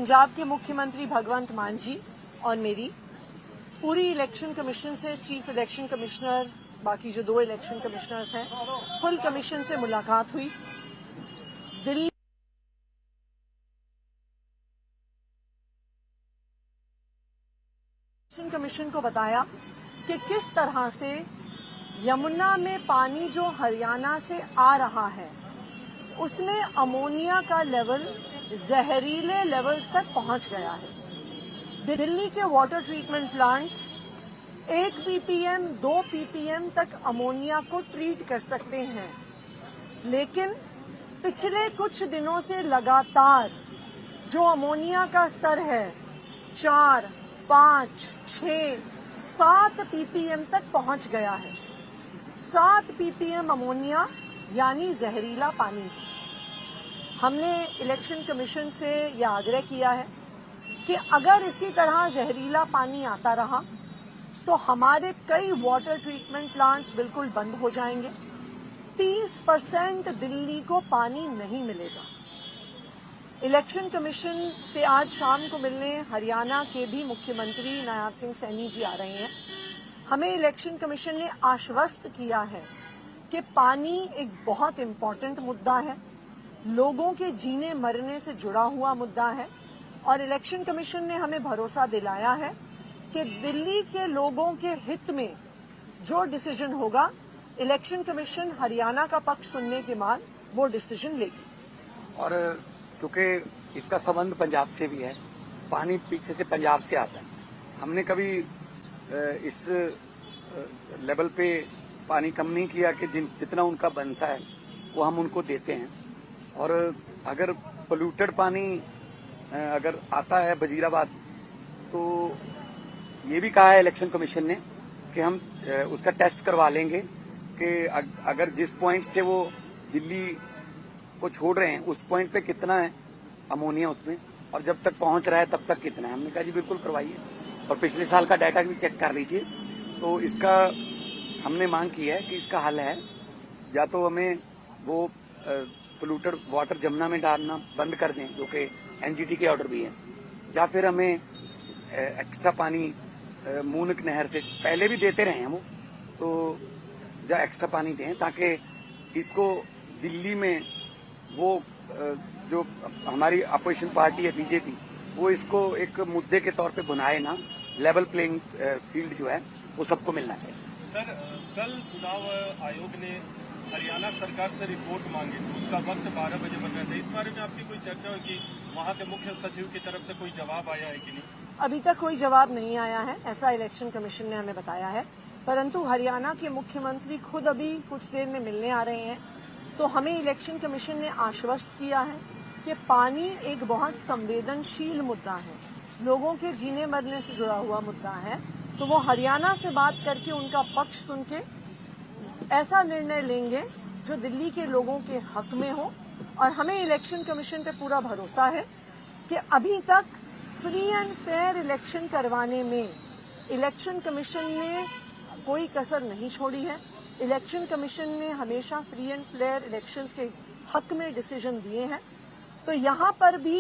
पंजाब के मुख्यमंत्री भगवंत मान जी और मेरी पूरी इलेक्शन कमीशन से चीफ इलेक्शन कमिश्नर, बाकी जो 2 इलेक्शन कमिश्नर्स हैं, फुल कमीशन से मुलाकात हुई। दिल्ली इलेक्शन कमीशन को बताया कि किस तरह से यमुना में पानी जो हरियाणा से आ रहा है उसमें अमोनिया का लेवल जहरीले लेवल्स तक पहुंच गया है। दिल्ली के water treatment plants 1 ppm 2 ppm तक अमोनिया को ट्रीट कर सकते हैं, लेकिन पिछले कुछ दिनों से लगातार जो अमोनिया का स्तर है 4, 5, 6, 7 ppm तक पहुंच गया है। 7 ppm अमोनिया यानी जहरीला पानी। हमने इलेक्शन कमीशन से यह आग्रह किया है कि अगर इसी तरह जहरीला पानी आता रहा तो हमारे कई वाटर ट्रीटमेंट प्लांट्स बिल्कुल बंद हो जाएंगे। 30% दिल्ली को पानी नहीं मिलेगा। इलेक्शन कमीशन से आज शाम को मिलने हरियाणा के भी मुख्यमंत्री नायब सिंह सैनी जी आ रहे हैं। हमें इलेक्शन कमीशन ने आश्वस्त किया है कि पानी एक बहुत इम्पोर्टेंट मुद्दा है, लोगों के जीने मरने से जुड़ा हुआ मुद्दा है, और इलेक्शन कमीशन ने हमें भरोसा दिलाया है कि दिल्ली के लोगों के हित में जो डिसीजन होगा, इलेक्शन कमीशन हरियाणा का पक्ष सुनने के बाद वो डिसीजन लेगी। और क्योंकि इसका संबंध पंजाब से भी है, पानी पीछे से पंजाब से आता है। हमने कभी इस लेवल पे पानी कम नहीं किया कि जितना उनका बनता है वो हम उनको देते हैं। और अगर पोल्यूटेड पानी अगर आता है वजीराबाद, तो ये भी कहा है इलेक्शन कमीशन ने कि हम उसका टेस्ट करवा लेंगे कि अगर जिस पॉइंट से वो दिल्ली को छोड़ रहे हैं उस पॉइंट पे कितना है अमोनिया उसमें, और जब तक पहुंच रहा है तब तक कितना है। हमने कहा जी बिल्कुल करवाइए, और पिछले साल का डाटा भी चेक कर लीजिए। तो इसका हमने मांग की है कि इसका हल है, या तो हमें वो पोल्यूटेड वाटर जमुना में डालना बंद कर दें, जो कि एनजीटी के ऑर्डर भी है, या फिर हमें एक्स्ट्रा पानी मूनक नहर से पहले भी देते रहे हैं वो, तो या एक्स्ट्रा पानी दें ताकि इसको दिल्ली में वो जो हमारी अपोजिशन पार्टी है बीजेपी, वो इसको एक मुद्दे के तौर पे बनाए ना। लेवल प्लेइंग फील्ड जो है वो सबको मिलना चाहिए। सर, कल चुनाव आयोग ने हरियाणा सरकार से रिपोर्ट मांगी, तो उसका वक्त 12 बजे बन रहा था। इस बारे में आपकी कोई चर्चा हुई कि वहाँ के मुख्य सचिव की तरफ से कोई जवाब आया है कि नहीं? अभी तक कोई जवाब नहीं आया है, ऐसा इलेक्शन कमीशन ने हमें बताया है। परंतु हरियाणा के मुख्यमंत्री खुद अभी कुछ देर में मिलने आ रहे हैं, तो हमें इलेक्शन कमीशन ने आश्वस्त किया है कि पानी एक बहुत संवेदनशील मुद्दा है, लोगों के जीने मरने से जुड़ा हुआ मुद्दा है। तो वो हरियाणा से बात करके उनका पक्ष सुन के ऐसा निर्णय लेंगे जो दिल्ली के लोगों के हक में हो। और हमें इलेक्शन कमीशन पे पूरा भरोसा है कि अभी तक फ्री एंड फेयर इलेक्शन करवाने में इलेक्शन कमीशन ने कोई कसर नहीं छोड़ी है। इलेक्शन कमीशन ने हमेशा फ्री एंड फेयर इलेक्शंस के हक में डिसीजन दिए हैं। तो यहाँ पर भी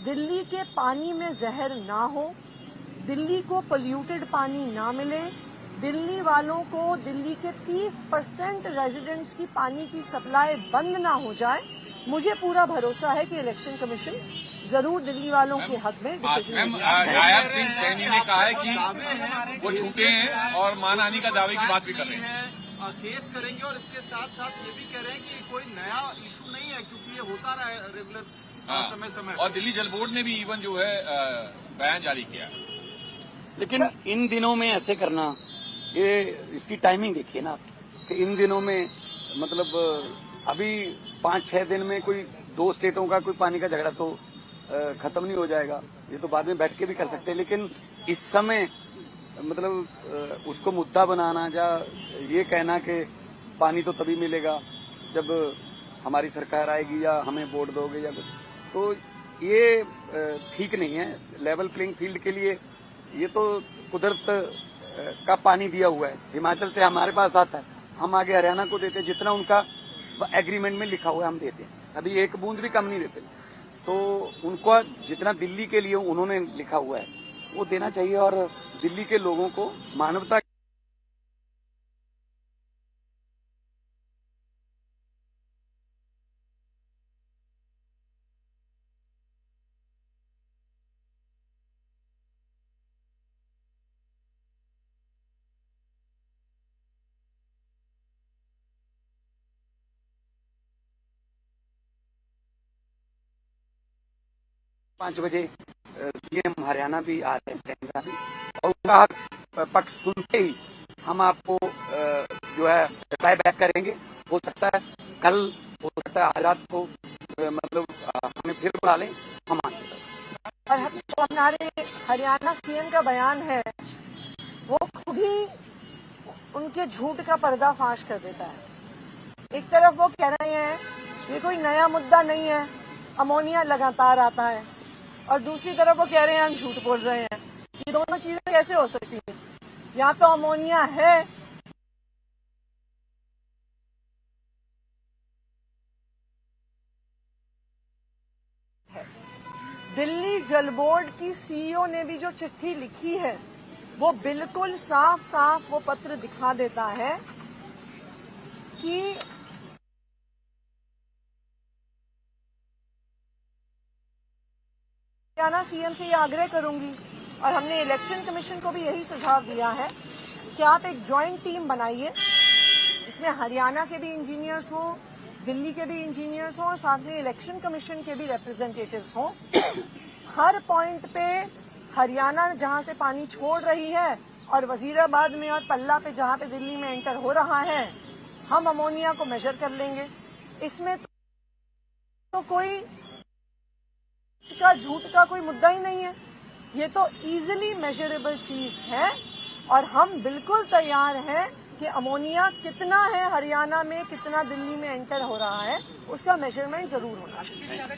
दिल्ली के पानी में जहर ना हो, दिल्ली को पोल्यूटेड पानी ना मिले, दिल्ली वालों को दिल्ली के 30% रेजिडेंट्स की पानी की सप्लाई बंद ना हो जाए, मुझे पूरा भरोसा है कि इलेक्शन कमीशन जरूर दिल्ली वालों के हक में डिसीजन लेगा। नायब सिंह सैनी ने कहा है कि वो झूठे हैं और मानहानि का दावे की बात भी कर रहे हैं। केस करेंगे, और इसके साथ साथ ये भी कह रहे हैं कि कोई नया इशू नहीं है, क्योंकि ये होता रहा है रेगुलर समय समय। और दिल्ली जल बोर्ड ने भी इवन जो है बयान जारी किया। लेकिन इन दिनों में ऐसे करना, ये इसकी टाइमिंग देखिए ना कि इन दिनों में मतलब अभी 5-6 दिन में कोई 2 स्टेटों का कोई पानी का झगड़ा तो खत्म नहीं हो जाएगा। ये तो बाद में बैठ के भी कर सकते हैं, लेकिन इस समय मतलब उसको मुद्दा बनाना या ये कहना कि पानी तो तभी मिलेगा जब हमारी सरकार आएगी या हमें वोट दोगे या कुछ, तो ये ठीक नहीं है। लेवल प्लेइंग फील्ड के लिए ये तो कुदरत का पानी दिया हुआ है, हिमाचल से हमारे पास आता है, हम आगे हरियाणा को देते हैं, जितना उनका एग्रीमेंट में लिखा हुआ है हम देते हैं, अभी एक बूंद भी कम नहीं देते। तो उनको जितना दिल्ली के लिए उन्होंने लिखा हुआ है वो देना चाहिए और दिल्ली के लोगों को मानवता पाँच बजे सीएम हरियाणा भी आ रहे हैं सहसा भी, और उनका पक्ष सुनते ही हम आपको जो है रिप्लाई बैक करेंगे। हो सकता है कल, हो सकता है आज रात को मतलब हमें फिर बुला लें हम आएंगे। और जो हमारे हरियाणा सीएम का बयान है वो खुद ही उनके झूठ का पर्दाफाश कर देता है। एक तरफ वो कह रहे हैं ये कोई नया मुद्दा नहीं है, अमोनिया लगातार आता है, और दूसरी तरफ वो कह रहे हैं हम झूठ बोल रहे हैं। ये दोनों चीजें कैसे हो सकती हैं? या तो अमोनिया है दिल्ली जल बोर्ड की सीईओ ने भी जो चिट्ठी लिखी है वो बिल्कुल साफ साफ वो पत्र दिखा देता है कि हरियाणा सीएम से ये आग्रह करूंगी, और हमने इलेक्शन कमीशन को भी यही सुझाव दिया है कि आप एक जॉइंट टीम बनाइए जिसमें हरियाणा के भी इंजीनियर्स हों, दिल्ली के भी इंजीनियर्स हों, और साथ में इलेक्शन कमीशन के भी रिप्रेजेंटेटिव्स हों। हर पॉइंट पे हरियाणा जहां से पानी छोड़ रही है और वजीराबाद में और पल्ला पे जहां पे दिल्ली में एंटर हो रहा है, हम अमोनिया को मेजर कर लेंगे। इसमें तो कोई का झूठ का कोई मुद्दा ही नहीं है, ये तो इजीली मेजरेबल चीज है, और हम बिल्कुल तैयार हैं कि अमोनिया कितना है हरियाणा में, कितना दिल्ली में एंटर हो रहा है, उसका मेजरमेंट जरूर होना चाहिए।